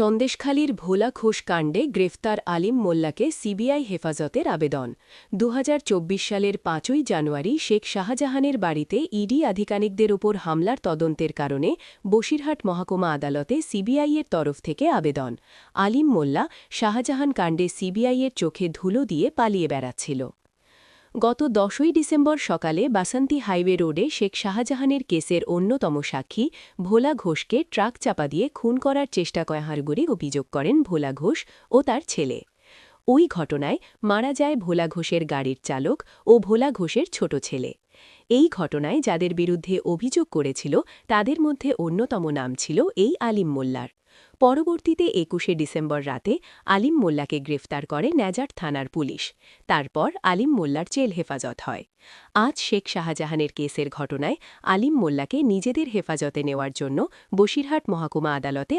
সন্দেশখালীর ভোলা ঘোষ কাণ্ডে গ্রেফতার আলিম মোল্লাকে সিবিআই হেফাজতের আবেদন ২০২৪ সালের ৫ই জানুয়ারি শেখ শাহজাহানের বাড়িতে ইডি আধিকারিকদের ওপর হামলার তদন্তের কারণে বসিরহাট মহকুমা আদালতে সিবিআইয়ের তরফ থেকে আবেদন। আলিম মোল্লা শাহজাহান কাণ্ডে সিবিআইয়ের চোখে ধুলো দিয়ে পালিয়ে বেড়াচ্ছিল। গত ১০ই ডিসেম্বর সকালে বাসন্তী হাইওয়ে রোডে শেখ শাহজাহানের কেসের অন্যতম সাক্ষী ভোলা ঘোষকে ট্রাক চাপা দিয়ে খুন করার চেষ্টা করার অভিযোগ করেন ভোলা ঘোষ ও তার ছেলে। ওই ঘটনায় মারা যায় ভোলা ঘোষের গাড়ির চালক ও ভোলা ঘোষের ছোট ছেলে। এই ঘটনায় যাদের বিরুদ্ধে অভিযোগ করেছিল তাদের মধ্যে অন্যতম নাম ছিল এই আলিম মোল্লার। পরবর্তীতে ২১শে ডিসেম্বর রাতে আলিম মোল্লাকে গ্রেফতার করে ন্যাজার থানার পুলিশ। তারপর আলিম মোল্লার জেল হেফাজত হয়। আজ শেখ শাহজাহানের কেসের ঘটনায় আলিম মোল্লাকে নিজেদের হেফাজতে নেওয়ার জন্য বসিরহাট মহকুমা আদালতে